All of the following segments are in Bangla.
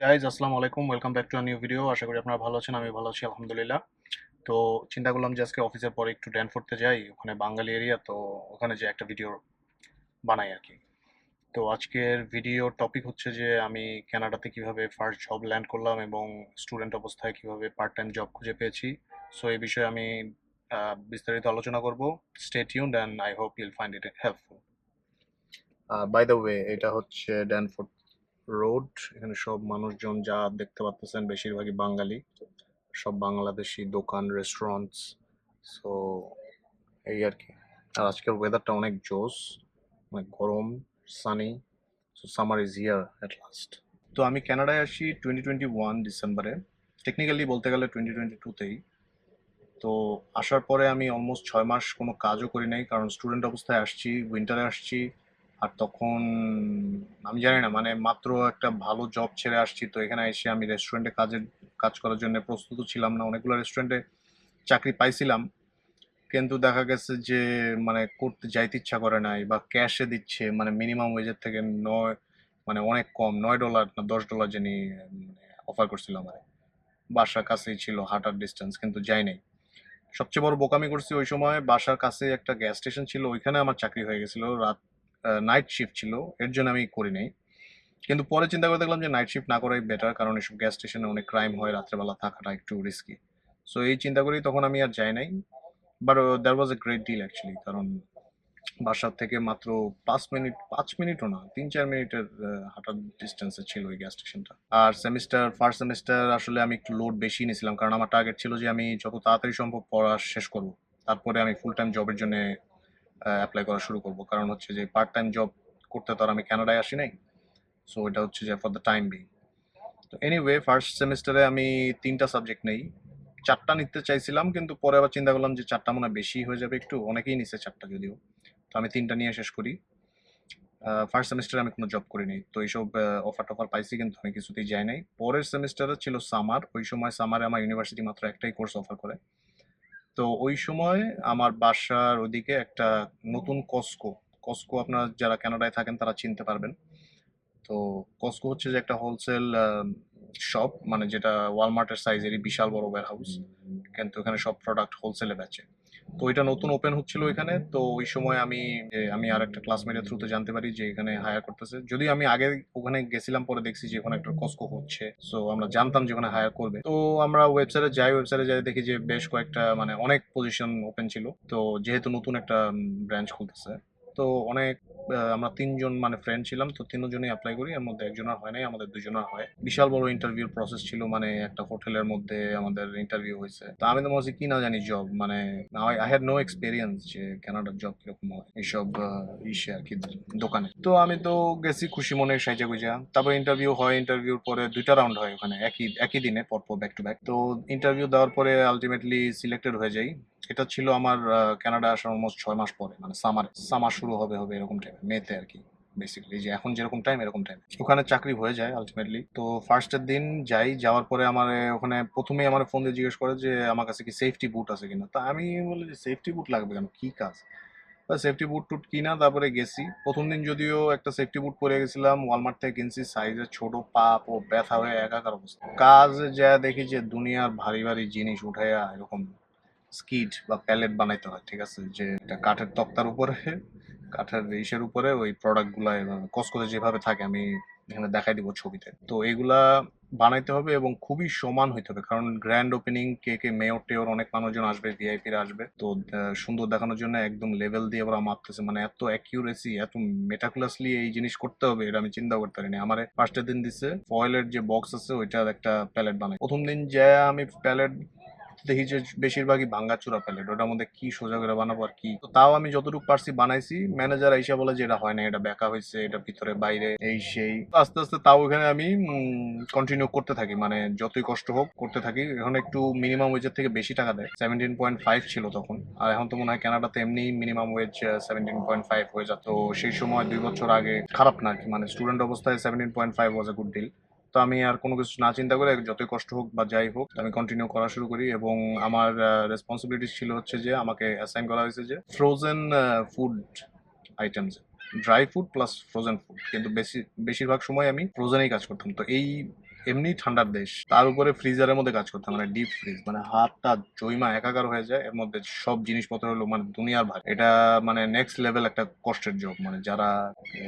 গাইজ আসসালামু আলাইকুম, welcome back to a new video. আশা করি আপনারা ভালো আছেন। আমি ভালো আছি আলহামদুলিল্লাহ। তো চিন্তা করলাম যে আজকে অফিসের পরে একটু ড্যানফোর্ডতে যাই, ওখানে বাঙালি এরিয়া, তো ওখানে যে একটা ভিডিও বানাই আর কি। তো আজকের ভিডিও টপিক হচ্ছে যে আমি কানাডাতে কিভাবে ফার্স্ট জব ল্যান্ড করলাম এবং স্টুডেন্ট অবস্থায় কিভাবে পার্ট টাইম জব খুঁজে পেয়েছি। সো এই বিষয়ে আমি বিস্তারিত আলোচনা করব। Stay tuned and I hope you'll find it helpful. By the way, এটা হচ্ছে ড্যানফোর্ড রোড। এখানে সব মানুষজন যা দেখতে পাচ্ছেন বেশিরভাগই বাঙালি, সব বাংলাদেশি দোকান, রেস্টুরেন্টস। সো এই আর কি। আর আজকের ওয়েদারটা অনেক জোস, অনেক গরম, Sunny. So summer is here at last. তো আমি কানাডায় আসি 2021 ডিসেম্বরে, টেকনিক্যালি বলতে গেলে 2022তেই। তো আসার পরে আমি অলমোস্ট 6 মাস কোনো কাজও করি নাই, কারণ স্টুডেন্ট অবস্থায় আসছি, উইন্টারে আসছি। আর তখন আমি জানি না, মানে মাত্র একটা ভালো জব ছেড়ে আসছি, তো এখানে এসে আমি রেস্টুরেন্টে কাজ করার জন্য প্রস্তুত ছিলাম না। অনেকগুলো রেস্টুরেন্টে চাকরি পাইছিলাম, কিন্তু দেখা গেছে যে মানে করতে যাইতে ইচ্ছা করে নাই, বা ক্যাশে দিচ্ছে, মানে মিনিমাম ওয়েজের থেকে নয়, মানে অনেক কম, $9 না $10 যিনি অফার করছিল আমার। বাসার কাছেই ছিল, হাঁটার ডিস্টেন্স, কিন্তু যাই নাই। সবচেয়ে বড় বোকামি করছি ওই সময়, বাসার কাছে একটা গ্যাস স্টেশন ছিল, ওইখানে আমার চাকরি হয়ে গেছিল, রাত নাইট শিফট ছিল, এর জন্য আমি করি নাই। কিন্তু পরে চিন্তা করে দেখলাম যে নাইট শিফট না করাই বেটার, কারণ এসব গ্যাস স্টেশনে অনেক ক্রাইম হয়, রাত্রেবেলা থাকাটা একটু রিস্কি। সো এই চিন্তা করেই তখন আমি আর যাই নাই। But that was a great deal actually, কারণ বাসার থেকে মাত্র 5 মিনিট, 5 মিনিটও না, 3-4 মিনিটের হাঁটার ডিস্টেন্সে ছিল ওই গ্যাস স্টেশনটা। আর ফার্স্ট সেমিস্টার আসলে আমি একটু লোড বেশি নিয়েছিলাম, কারণ আমার টার্গেট ছিল যে আমি যত তাড়াতাড়ি সম্ভব পড়া শেষ করব, তারপরে আমি ফুল টাইম জবের জন্য অ্যাপ্লাই করা শুরু করব। কারণ হচ্ছে যে পার্ট টাইম জব করতে তো আর আমি কানাডায় আসি নাই। সো এটা হচ্ছে যে ফর দ্য টাইম বিং। তো এনিওয়ে, ফার্স্ট সেমিস্টারে আমি 3টা সাবজেক্ট নেই। 4টা নিতে চাইছিলাম, কিন্তু পরে আবার চিন্তা করলাম যে 4টা মনে হয় বেশি হয়ে যাবে একটু, অনেকেই নিছে 4টা যদিও। তো আমি 3টা নিয়ে শেষ করি। ফার্স্ট সেমিস্টারে আমি কোনো জব করিনি, তো এইসব অফার টফার পাইছি, কিন্তু আমি কিছুতেই যাই নাই। পরের সেমিস্টারে ছিল সামার, ওই সময় সামারে আমার ইউনিভার্সিটি মাত্র একটাই কোর্স অফার করে। তো ওই সময় আমার বাসার ওদিকে একটা নতুন কস্কো, কস্কো আপনারা যারা কানাডায় থাকেন তারা চিনতে পারবেন। তো কস্কো হচ্ছে যে একটা হোলসেল শপ, মানে যেটা ওয়ালমার্টের সাইজেরই বিশাল বড় ওয়্যার হাউস, কিন্তু এখানে সব প্রোডাক্ট হোলসেলে বেচে। তো এটা নতুন ওপেন হচ্ছিল এখানে। তো ওই সময় আমি আর একটা ক্লাসমেটের থ্রুতে জানতে পারি যে এখানে হায়ার করতেছে। যদি আমি আগে ওখানে গেছিলাম, পরে দেখছি যে ওখানে একটা কস্কো হচ্ছে, সো আমরা জানতাম যে ওখানে হায়ার করবে। তো আমরা ওয়েবসাইটে যাই, দেখি যে বেশ কয়েকটা, মানে অনেক পজিশন ওপেন ছিল। তো যেহেতু নতুন একটা ব্রাঞ্চ খুলতেছে, তো অনেক আমরা 3জন মানে ফ্রেন্ড ছিলাম, তো 3জনই অ্যাপ্লাই করি, এর মধ্যে একজনের হয় নাই, আমাদের 2জনের হয়। বিশাল বড় ইন্টারভিউ প্রসেস ছিল, মানে একটা হোটেলের মধ্যে আমাদের ইন্টারভিউ হয়েছে। তো আমি তো মনে কি না জানি জব, মানে আই হ্যাড নো এক্সপিরিয়েন্স যে কানাডার জব কিরকম হয় এইসব ইসে আর কি, দোকানে। তো আমি তো গেছি খুশি মনে, সাইজা গুজা। তারপর ইন্টারভিউ হয়, ইন্টারভিউর পরে 2টা রাউন্ড হয় ওখানে, একই একই দিনে পরপর, ব্যাক টু ব্যাক। তো ইন্টারভিউ দেওয়ার পরে আলটিমেটলি সিলেক্টেড হয়ে যাই। এটা ছিল আমার কানাডা আসার অলমোস্ট 6 মাস পরে, মানে সামার শুরু হবে হবে এরকম টাইমে, মেতে আর কি। বেসিক্যালি যে এখন যেরকম টাইম, এরকম টাইম ওখানে চাকরি হয়ে যায় আলটিমেটলি। তো ফার্স্টের দিন যাওয়ার পরে আমার ওখানে প্রথমেই আমার ফোন দিয়ে জিজ্ঞেস করে যে আমার কাছে কি সেফটি বুট আছে কিনা। তা আমি বলি যে সেফটি বুট লাগবে কেন, কি কাজ? সেফটি বুট টুট কিনা, তারপরে গেছি। প্রথম দিন যদিও একটা সেফটি বুট পরে গেছিলাম, ওয়ালমার্ট থেকে কিনছি, সাইজে ছোট, পা ও ব্যথা হয়ে একাকার অবস্থা। কাজে যা দেখি যে দুনিয়ার ভারী ভারী জিনিস উঠাইয়া এরকম স্কিড বা প্যালেট বানাইতে হয়, ঠিক আছে, যে এটা কাঠের তক্তার উপরে, কাঠের ইসের উপরে ওই প্রোডাক্ট গুলা কসকোতে যেভাবে থাকে, আমি এখানে দেখাই দিব ছবিতে। তো এইগুলা বানাইতে হবে এবং খুবই সমান হইতে হবে, কারণ গ্র্যান্ড ওপেনিং, কে কে মেয়র টেয়র অনেক মানুষজন আসবে, ভিআইপিরা আসবে। তো সুন্দর দেখানোর জন্য একদম লেভেল দিয়ে ওরা মাপতেছে, মানে এত অ্যাকিউরেসি, এত মেটাকুলাসলি এই জিনিস করতে হবে, এটা আমি চিন্তা করতে পারিনি। আমার ফার্স্টের দিন দিছে ফয়েলের যে বক্স আছে ওইটার একটা প্যালেট বানাই। প্রথম দিন যায় আমি প্যালেট দেখি যে বেশিরভাগই ভাঙ্গাচোরা প্যালেট, ওটার মধ্যে কি সোজা করে বানাবো আর কি। তো তাও আমি যতটুকু পারছি বানাইছি। ম্যানেজার আইসা বলে যে এটা হয় না, এটা বেঁকা হয়েছে, এটা ভিতরে বাইরে এই সেই। তো আস্তে আস্তে তাও এখানে আমি কন্টিনিউ করতে থাকি, মানে যতই কষ্ট হোক করতে থাকি। এখন একটু মিনিমাম ওয়েজের থেকে বেশি টাকা দেয়, 17.5 ছিল তখন। আর এখন তো মনে হয় কানাডাতে এমনি মিনিমাম ওয়েজ 17.5 হয়ে যায়। তো সেই সময় 2 বছর আগে খারাপ না আর কি, মানে স্টুডেন্ট অবস্থায় 17.5 ওয়াজ এ গুড ডিল। তো আমি আর কোনো কিছু না চিন্তা করে, যতই কষ্ট হোক বা যাই হোক, আমি কন্টিনিউ করা শুরু করি। এবং আমার রেসপন্সিবিলিটি ছিল হচ্ছে যে আমাকে অ্যাসাইন করা হয়েছে যে frozen food items, dry food plus frozen food, কিন্তু বেশিরভাগ সময় আমি ফ্রোজেনেই কাজ করতাম। তো এই এমনি ঠান্ডার দেশ, তার উপরে ফ্রিজারের মধ্যে কাজ করতে হয়, মানে ডিপ ফ্রিজ, মানে হাতটা জৈমা একাকার হয়ে যায়, এর মধ্যে সব জিনিসপত্র হলো মানে দুনিয়ার ভার। এটা মানে নেক্সট লেভেল একটা কষ্টের জব, মানে যারা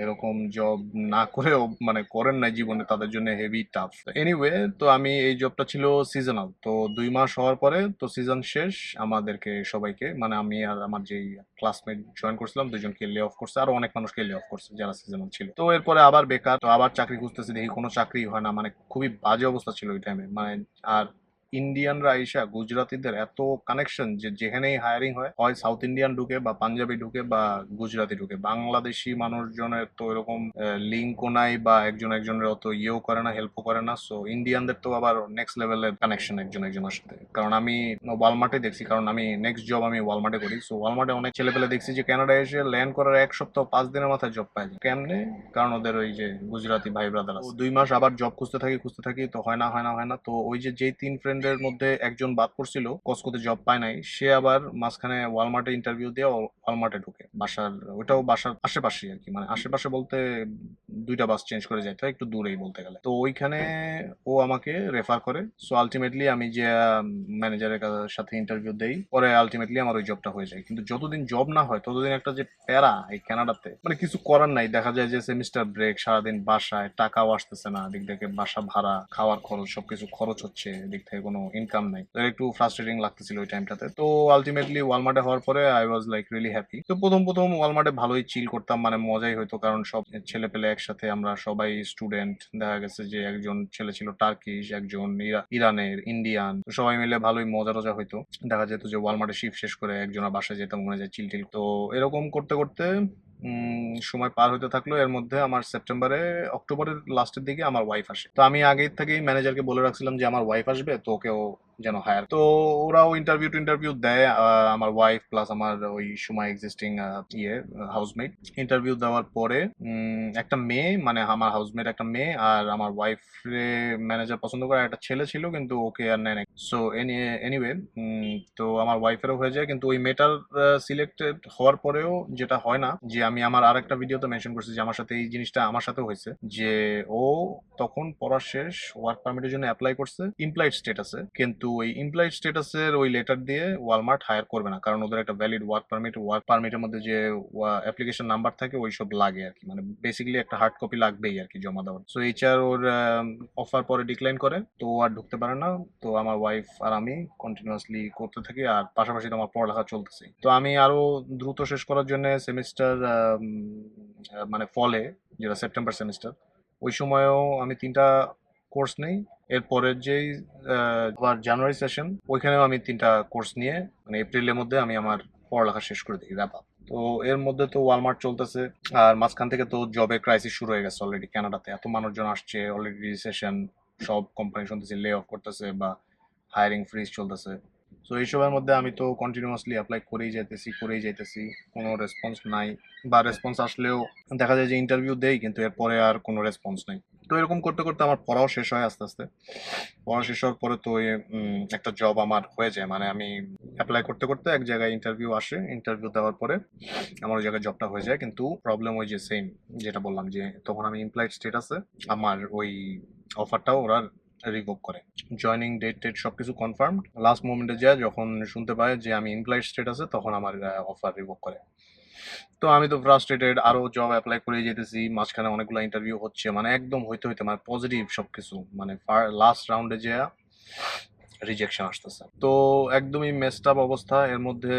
এরকম জব না করেও মানে করেন নাই জীবনে তাদের জন্য হেভি টাফ। এনিওয়ে, তো আমি এই জবটা ছিল সিজনাল, তো 2 মাস হওয়ার পরে তো সিজন শেষ, আমাদেরকে সবাইকে মানে আমি আর আমার যেই ক্লাসমেট জয়েন করছিলাম দুজনকে লে অফ করছে, আরো অনেক মানুষকে লে অফ করছে যারা সিজনাল ছিল। তো এরপরে আবার বেকার, তো আবার চাকরি খুঁজতেছি, দেখি কোনো চাকরি হয় না, মানে খুবই বাজে অবস্থা ছিল ওই টাইমে মানে। আর ইন্ডিয়ানরা আইসা গুজরাটিদের এত কানেকশন যে যেখানেই হায়ারিং হয়, হয় সাউথ ইন্ডিয়ান ঢুকে বা পাঞ্জাবি ঢুকে বা গুজরাটি ঢুকে, বাংলাদেশি মানুষজনের তো এরকম লিঙ্কও নাই বা একজন একজনের অত ইয়েও করে না, হেল্পও করে না। সো ইন্ডিয়ানদের তো আবার নেক্সট লেভেলের কানেকশন একজন একজনের সাথে, কারণ আমি ওয়ালমার্টে দেখছি, কারণ আমি নেক্সট জব আমি ওয়ালমার্টে করি। সো ওয়ালমার্টে অনেক ছেলে পেলে দেখছি যে কানাডায় এসে ল্যান্ড করার 1 সপ্তাহ 5 দিনের মাথায় জব পায় যায়। কেমনে? কারণ ওদের ওই যে গুজরাটি ভাই ব্রাদার আছে। 2 মাস আবার জব খুঁজতে থাকি তো হয় না। তো ওই যে যেই 3 ফ্রেন্ডের মধ্যে একজন বাদ পড়ছিল, কসকোতে জব পায় নাই, সে আবার মাঝখানে ওয়ালমার্টে ইন্টারভিউ দিয়ে ওয়ালমার্টে ঢুকে, বাসার ওইটাও বাসার আশেপাশেই আর কি, মানে আশেপাশে বলতে 2টা বাস চেঞ্জ করে যাইতে হয়, একটু দূরেই বলতে গেলে। তো ওইখানে ও আমাকে রেফার করে। সো আলটিমেটলি আমি যে ম্যানেজারের সাথে ইন্টারভিউ দেই, পরে আলটিমেটলি আমার ওই জবটা হয়ে যায়। কিন্তু যতদিন জব না হয় ততদিন একটা যে প্যারা এই কানাডাতে, মানে কিছু করার নাই, দেখা যায় যে সেমিস্টার ব্রেক, সারাদিন বাসায়, টাকাও আসতেছে না, এদিক থেকে বাসা ভাড়া, খাওয়ার খরচ, সবকিছু খরচ হচ্ছে, এদিক থেকে কোনো ইনকাম নাই। তো একটু ফ্রাস্ট্রেটিং লাগতেছিল ওই টাইমটাতে। তো আলটিমেটলি ওয়ালমার্টে হওয়ার পরে I was like really happy. তো প্রথম প্রথম ওয়ালমার্টে ভালোই চিল করতাম, মানে মজাই হইতো, কারণ সব ছেলে পেলে একসাথে, আমরা সবাই স্টুডেন্ট। দেখা গেছে যে একজন ছেলে ছিল টার্কিশ, একজন ইরানের, ইন্ডিয়ান, তো সবাই মিলে ভালোই মজা টজা হইতো। দেখা যেত যে ওয়ালমার্টে শিফট শেষ করে একজনের বাসায় যেতাম, মনে যায় চিল টিল। তো এরকম করতে করতে সময় পার হতে থাকলো। এর মধ্যে আমার অক্টোবরের লাস্টের দিকে আমার ওয়াইফ আসে। তো আমি আগে থেকেই ম্যানেজারকে বলে রাখছিলাম যে আমার ওয়াইফ আসবে, তো ওকেও যেন হায়ার। তো ওরাও ইন্টারভিউ দেয়, আমার ওয়াইফ প্লাস আমার ওই সময় এক্সিস্টিং হাউসমেট। ইন্টারভিউ দেওয়ার পরে একটা মেয়ে, মানে আমার হাউসমেট একটা মেয়ে, আর আমার ওয়াইফ ম্যানেজার পছন্দ করে একটা ছেলে ছিল, কিন্তু ওকে আর নেয় না। সো এনিওয়ে, তো আমার ওয়াইফেরও হয়ে যায়, কিন্তু ওই মেয়েটার সিলেক্টেড হওয়ার পরেও যেটা হয় না, যে আমি আমার আর একটা ভিডিওতে মেনশন করছি যে আমার সাথে এই জিনিসটা আমার সাথেও হয়েছে, যে ও তখন পড়া শেষ, ওয়ার্ক পারমিটের জন্য অ্যাপ্লাই করছে ইমপ্লয়েড স্ট্যাটাসে, কিন্তু ওই ইমপ্লয়েড স্ট্যাটাসের ওই লেটার দিয়ে ওয়ালমার্ট হায়ার করবে না, কারণ ওদের একটা ভ্যালিড ওয়ার্ক পারমিটের মধ্যে যে অ্যাপ্লিকেশন নাম্বার থাকে ওই সব লাগে আর কি, মানে বেসিক্যালি একটা হার্ড কপি লাগবেই আর কি জমা দেওয়ার। সো এইচআর ওর অফার পরে ডিক্লাইন করে, তো ও আর ঢুকতে পারে না। তো আমার ওয়াইফ আর আমি কন্টিনিউয়াসলি করতে থাকি, আর পাশাপাশি তো আমার পড়ালেখা চলতেছে। তো আমি আরো দ্রুত শেষ করার জন্য সেমিস্টার, মানে ফলে, যেটা সেপ্টেম্বর সেমিস্টার, ওই সময়ও আমি 3টা কোর্স নেই। এরপরের যেই আবার জানুয়ারি সেশন, ওইখানেও আমি 3টা কোর্স নিয়ে, মানে এপ্রিলের মধ্যে আমি আমার পড়ালেখা শেষ করে দিই, র্যাপ আপ। তো এর মধ্যে তো ওয়ালমার্ট চলতেছে, আর মাঝখান থেকে তো জবের ক্রাইসিস শুরু হয়ে গেছে অলরেডি। কানাডাতে এত মানুষজন আসছে, অলরেডি রিসেশন, সব কোম্পানি শুনতেছি লে অফ করতেছে বা হায়ারিং ফ্রিজ চলতেছে। সো এইসবের মধ্যে আমি তো কন্টিনিউয়াসলি অ্যাপ্লাই করেই যাইতেছি, কোনো রেসপন্স নাই, বা রেসপন্স আসলেও দেখা যায় যে ইন্টারভিউ দেই, কিন্তু এরপরে আর কোনো রেসপন্স নাই। তো এরকম করতে করতে আমার পড়াও শেষ হয় আস্তে আস্তে। পড়া শেষ হওয়ার পরে তো একটা জব আমার হয়ে যায়, মানে আমি অ্যাপ্লাই করতে করতে এক জায়গায় ইন্টারভিউ আসে, ইন্টারভিউ দেওয়ার পরে আমার ওই জায়গায় জবটা হয়ে যায়। কিন্তু প্রবলেম ওই যে সেম, যেটা বললাম, যে তখন আমি এমপ্লয়েড স্টেটাসে, আমার ওই অফারটাও ওরা রিভোক করে। জয়নিং ডেট টেট সবকিছু কনফার্ম, লাস্ট মোমেন্টে যায় যখন শুনতে পায় যে আমি এমপ্লয়েড স্টেটাসে, তখন আমার অফার রিভোক করে। তো আমি তো ফ্রাস্ট্রেটেড, আরো জব অ্যাপ্লাই করে যেতেছি, মাঝখানে অনেকগুলো ইন্টারভিউ হচ্ছে, মানে একদম হইতে হইতে মানে পজিটিভ সবকিছু, মানে লাস্ট রাউন্ডে যে রিজেকশন আসতেছে, তো একদমই মেসড আপ অবস্থা। এর মধ্যে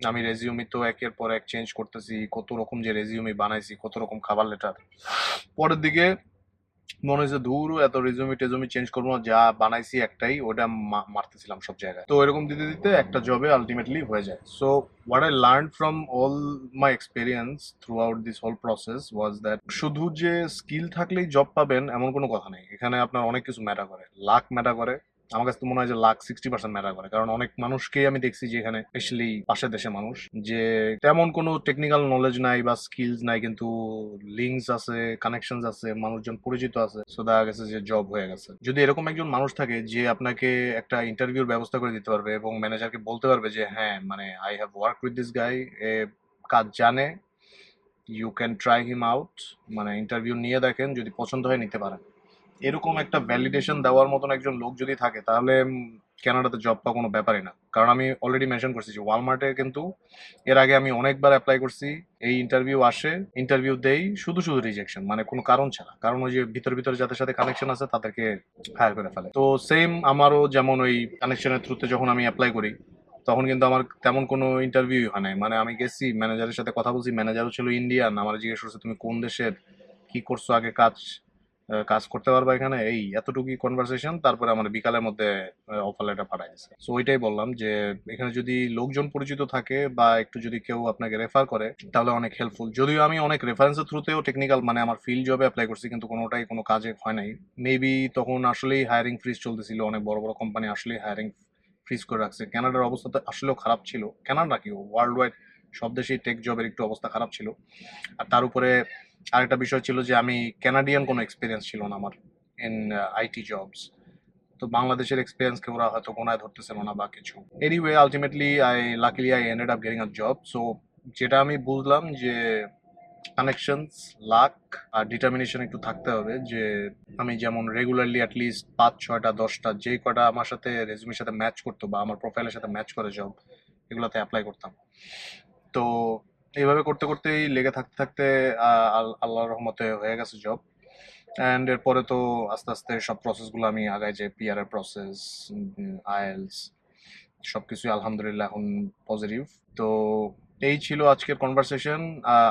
আমি রেজিউমি তো একের পর এক চেঞ্জ করতেছি, কত রকম যে রেজিউমি বানাইছি, কত রকম খাবার লেটার। পরের দিকে মনে হয়েছে ধুর, এত রেজুমি টেজুমি চেঞ্জ করবো না, যা বানাইছি একটাই, ওটা মারতেছিলাম সব জায়গায়। তো এরকম দিতে দিতে একটা জবে আলটিমেটলি হয়ে যায়। So what I learn from all my experience throughout this whole process was that শুধু যে স্কিল থাকলেই জব পাবেন এমন কোনো কথা নেই, এখানে আপনার অনেক কিছু ম্যাটার করে, লাক ম্যাটার করে। আমার কাছে তো মনে হয় যে লাখ 60% ম্যাটার করে, কারণ অনেক মানুষকেই আমি দেখছি যে এখানে, স্পেশালি পাশের দেশে মানুষ, যে তেমন কোনো টেকনিক্যাল নলেজ নাই বা স্কিলস নাই, কিন্তু লিঙ্কস আছে, কানেকশন আছে, মানুষজন পরিচিত আছে, সো দেখা গেছে যে জব হয়ে গেছে। যদি এরকম একজন মানুষ থাকে যে আপনাকে একটা ইন্টারভিউর ব্যবস্থা করে দিতে পারবে এবং ম্যানেজারকে বলতে পারবে যে হ্যাঁ, মানে I have work with this guy, এ কাজ জানে, you can try him out, মানে ইন্টারভিউ নিয়ে দেখেন, যদি পছন্দ হয় নিতে পারেন, এরকম একটা ভ্যালিডেশন দেওয়ার মতন একজন লোক যদি থাকে তাহলে কানাডাতে জব পাওয়া কোনো ব্যাপারই না। কারণ আমি অলরেডি মেনশন করছি যে ওয়ালমার্টে কিন্তু এর আগে আমি অনেকবার অ্যাপ্লাই করছি, এই ইন্টারভিউ আসে, ইন্টারভিউ দেই, শুধু শুধু রিজেকশন, মানে কোনো কারণ ছাড়া। কারণ ওই যে ভিতর ভিতরে যাদের সাথে কানেকশন আছে তাদেরকে হায়ার করে ফেলে। তো সেম আমারও যেমন ওই কানেকশনের থ্রুতে যখন আমি অ্যাপ্লাই করি তখন কিন্তু আমার তেমন কোনো ইন্টারভিউ হয় নাই। মানে আমি গেছি, ম্যানেজারের সাথে কথা বলছি, ম্যানেজারও ছিল ইন্ডিয়ান, আমার জিজ্ঞেস করছে তুমি কোন দেশের, কি করছো আগে, কাজ করতে পারবা এখানে, এই এতটুকুই কনভারসেশন। তারপরে আমার বিকালের মধ্যে অফার লেটার পাঠাই দিয়েছে। সো ওইটাই বললাম যে এখানে যদি লোকজন পরিচিত থাকে বা একটু যদি কেউ আপনাকে রেফার করে তাহলে অনেক হেল্পফুল। যদিও আমি অনেক রেফারেন্সের থ্রুতেও টেকনিক্যাল মানে আমার ফিল্ড জবে অ্যাপ্লাই করছি কিন্তু কোনোটাই কোনো কাজে হয় নাই। মেবি তখন আসলেই হায়ারিং ফ্রিজ চলতেছিল, অনেক বড় বড় কোম্পানি আসলেই হায়ারিং ফ্রিজ করে রাখছে। কানাডার অবস্থা তো আসলেও খারাপ ছিল, কানাডা কি ওয়ার্ল্ড ওয়াইড সব দেশেই টেক জবের একটু অবস্থা খারাপ ছিল। আর তার উপরে আরেকটা বিষয় ছিল যে আমি কানাডিয়ান কোনো এক্সপিরিয়েন্স ছিল না আমার ইন আইটি জবস। তো বাংলাদেশের এক্সপিরিয়েন্সকে ওরা হয়তো গোনায় ধরতেছিল না বা কিছু। Anyway ultimately I ended up getting a job. So যেটা আমি বুঝলাম যে কানেকশনস, লাক আর ডিটারমিনেশন একটু থাকতে হবে। যে আমি যেমন রেগুলারলি অ্যাটলিস্ট 5, 6, 10টা যে কটা আমার সাথে রেজুমের সাথে ম্যাচ করতো বা আমার প্রোফাইলের সাথে ম্যাচ করে জব, এগুলোতে অ্যাপ্লাই করতাম। তো এইভাবে করতে করতেই লেগে থাকতে থাকতে আল্লাহর রহমতে হয়ে গেছে জব। অ্যান্ড এরপরে তো আস্তে আস্তে সব প্রসেসগুলো আমি আগাই, যে পিআর এর প্রসেস, আইএলস, সবকিছুই আলহামদুলিল্লাহ এখন পজিটিভ। তো এই ছিল আজকের কনভারসেশন।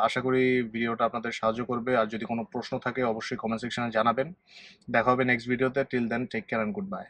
আশা করি ভিডিওটা আপনাদের সাহায্য করবে। আর যদি কোনো প্রশ্ন থাকে অবশ্যই কমেন্ট সেকশনে জানাবেন। দেখা হবে নেক্সট ভিডিওতে। Till then take care and good by.